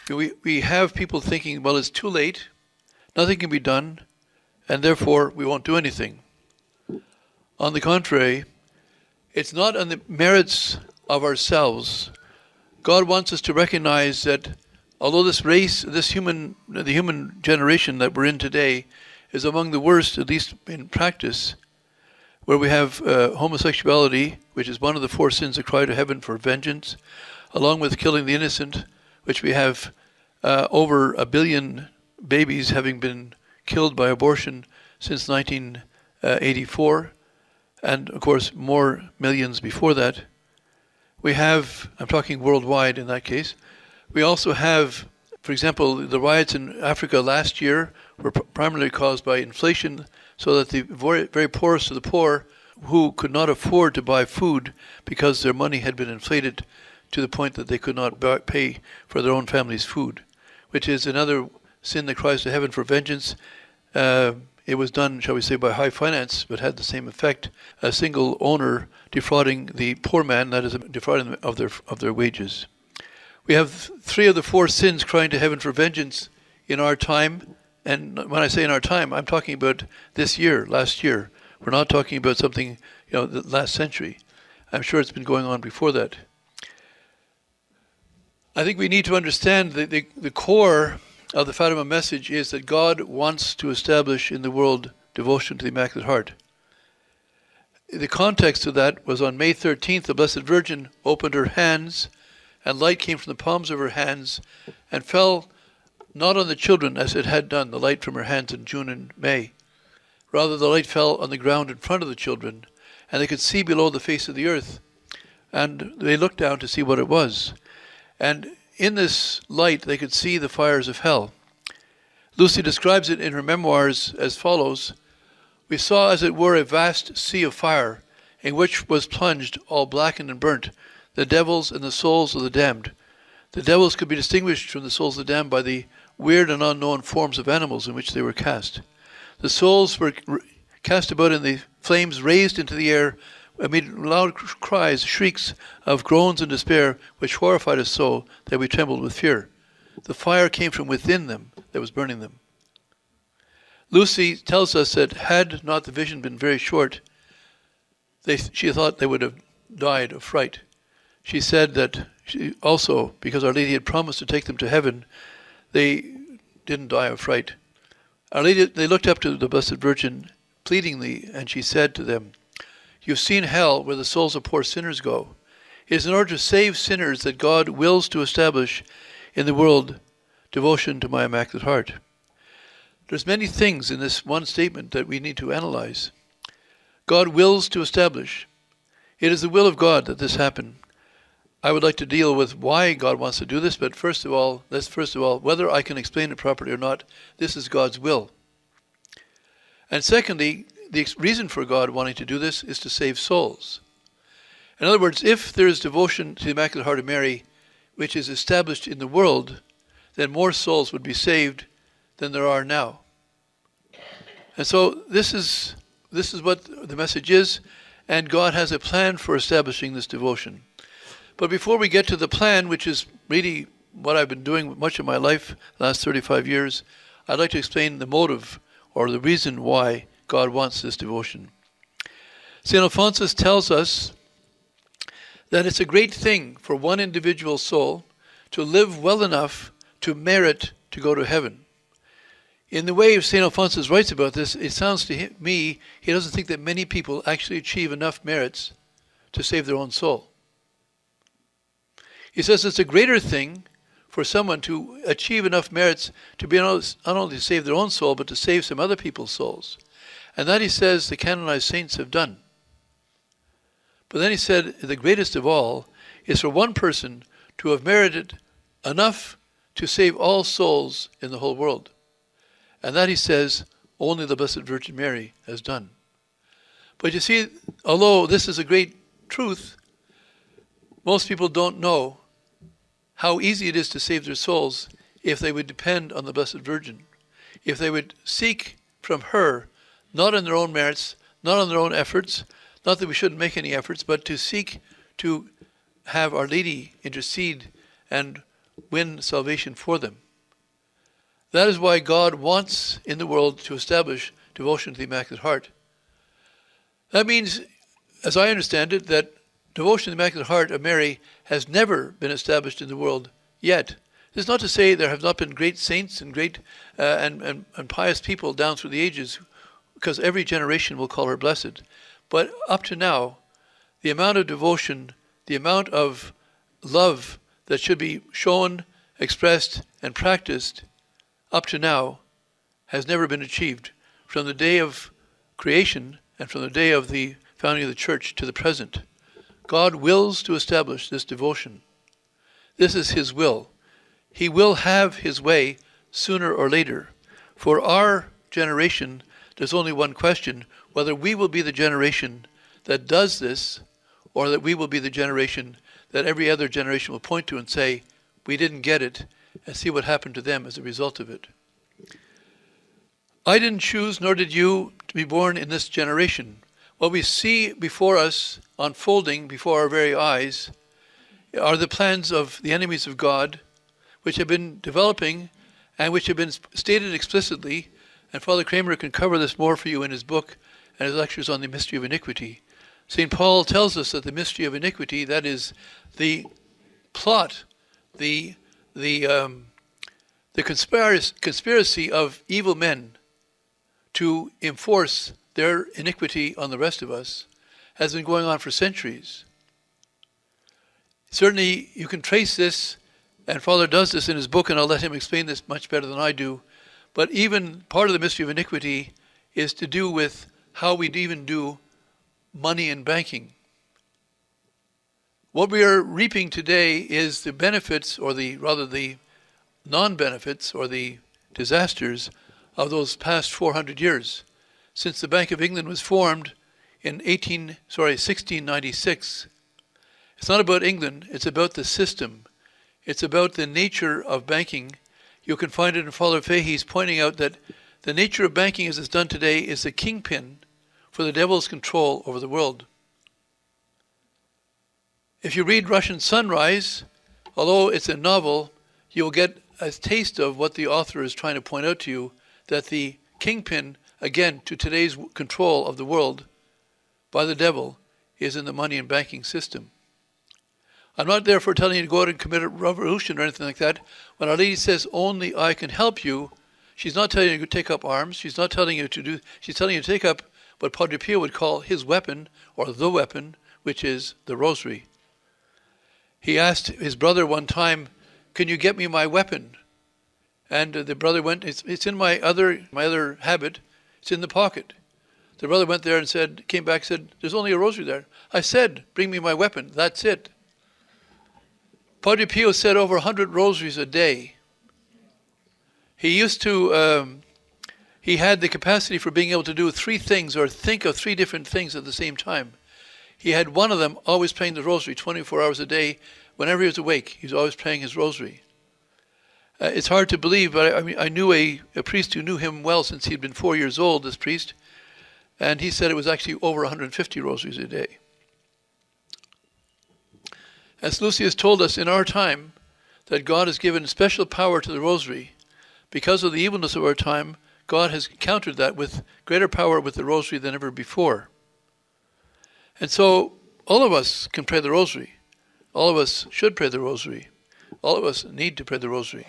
We have people thinking, well, it's too late, nothing can be done, and therefore we won't do anything. On the contrary, it's not on the merits of ourselves. God wants us to recognize that although this race, the human generation that we're in today is among the worst, at least in practice, where we have homosexuality, which is one of the 4 sins that cry to heaven for vengeance, along with killing the innocent, which we have over 1 billion babies having been killed by abortion since 1984, and of course more millions before that. We have, I'm talking worldwide in that case, we also have, for example, the riots in Africa last year were primarily caused by inflation, so that the very poorest of the poor, who could not afford to buy food because their money had been inflated to the point that they could not pay for their own family's food, which is another sin that cries to heaven for vengeance. It was done, shall we say, by high finance, but had the same effect. A single owner defrauding the poor man, that is, defrauding them of their wages. We have 3 of the 4 sins crying to heaven for vengeance in our time. And when I say in our time, I'm talking about this year, last year. We're not talking about something, the last century. I'm sure it's been going on before that. I think we need to understand that the core of the Fatima message is that God wants to establish in the world devotion to the Immaculate Heart. The context of that was on May 13th, the Blessed Virgin opened her hands, and light came from the palms of her hands and fell not on the children as it had done, the light from her hands in June and May. Rather, the light fell on the ground in front of the children, and they could see below the face of the earth. And they looked down to see what it was. And in this light, they could see the fires of hell. Lucy describes it in her memoirs as follows: "We saw, as it were, a vast sea of fire, in which was plunged, all blackened and burnt, the devils and the souls of the damned. The devils could be distinguished from the souls of the damned by the weird and unknown forms of animals in which they were cast. The souls were cast about in the flames, raised into the air amid loud cries, shrieks of groans and despair, which horrified us so that we trembled with fear. The fire came from within them that was burning them." Lucy tells us that had not the vision been very short, she thought they would have died of fright. She said that also, because Our Lady had promised to take them to heaven, they didn't die of fright. Our Lady, they looked up to the Blessed Virgin pleadingly, and she said to them, "You've seen hell, where the souls of poor sinners go. It is in order to save sinners that God wills to establish in the world devotion to my Immaculate Heart." There's many things in this one statement that we need to analyze. God wills to establish. It is the will of God that this happen. I would like to deal with why God wants to do this, but first of all, whether I can explain it properly or not, this is God's will. And secondly, the reason for God wanting to do this is to save souls. In other words, if there is devotion to the Immaculate Heart of Mary, which is established in the world, then more souls would be saved than there are now. And so this is what the message is, and God has a plan for establishing this devotion. But before we get to the plan, which is really what I've been doing much of my life, the last 35 years, I'd like to explain the motive or the reason why God wants this devotion. St. Alphonsus tells us that it's a great thing for one individual soul to live well enough to merit to go to heaven. In the way St. Alphonsus writes about this, it sounds to me he doesn't think that many people actually achieve enough merits to save their own soul. He says it's a greater thing for someone to achieve enough merits to be not only to save their own soul, but to save some other people's souls. And that, he says, the canonized saints have done. But then he said the greatest of all is for one person to have merited enough to save all souls in the whole world. And that, he says, only the Blessed Virgin Mary has done. But you see, although this is a great truth, most people don't know how easy it is to save their souls if they would depend on the Blessed Virgin, if they would seek from her, not on their own merits, not on their own efforts, not that we shouldn't make any efforts, but to seek to have Our Lady intercede and win salvation for them. That is why God wants in the world to establish devotion to the Immaculate Heart. That means, as I understand it, that devotion to the Immaculate Heart of Mary has never been established in the world yet. This is not to say there have not been great saints and great and pious people down through the ages, because every generation will call her blessed. But up to now, the amount of devotion, the amount of love that should be shown, expressed, and practiced up to now has never been achieved from the day of creation and from the day of the founding of the Church to the present. God wills to establish this devotion. This is His will. He will have His way sooner or later. For our generation, there's only one question, whether we will be the generation that does this, or that we will be the generation that every other generation will point to and say, we didn't get it, and see what happened to them as a result of it. I didn't choose, nor did you, to be born in this generation. What we see before us, unfolding before our very eyes, are the plans of the enemies of God, which have been developing and which have been stated explicitly, and Father Kramer can cover this more for you in his book and his lectures on the mystery of iniquity. St. Paul tells us that the mystery of iniquity, that is the plot, the conspiracy of evil men to enforce their iniquity on the rest of us, has been going on for centuries. Certainly you can trace this, and Father does this in his book, and I'll let him explain this much better than I do, but even part of the mystery of iniquity is to do with how we even do money and banking. What we are reaping today is the benefits, or the non-benefits, or the disasters of those past 400 years. Since the Bank of England was formed in 1696. It's not about England, it's about the system. It's about the nature of banking. You can find it in Father Fahey's pointing out that the nature of banking as it's done today is the kingpin for the devil's control over the world. If you read Russian Sunrise, although it's a novel, you'll get a taste of what the author is trying to point out to you, that the kingpin, again, to today's control of the world by the devil is in the money and banking system. I'm not therefore telling you to go out and commit a revolution or anything like that. When Our Lady says, only I can help you, she's not telling you to take up arms. She's not telling you to do, she's telling you to take up what Padre Pio would call his weapon, or the weapon, which is the Rosary. He asked his brother one time, can you get me my weapon? And the brother went, it's in my other habit, it's in the pocket. The brother went there and said, came back and said, there's only a rosary there. I said, bring me my weapon, that's it. Padre Pio said over 100 rosaries a day. He used to, he had the capacity for being able to do 3 things, or think of 3 different things at the same time. He had one of them always praying the rosary 24 hours a day. Whenever he was awake, he was always praying his rosary. It's hard to believe, but I knew a priest who knew him well since he'd been 4 years old, this priest, and he said it was actually over 150 rosaries a day. As Lucius told us in our time, that God has given special power to the rosary. Because of the evilness of our time, God has countered that with greater power with the rosary than ever before. And so all of us can pray the rosary. All of us should pray the rosary. All of us need to pray the rosary.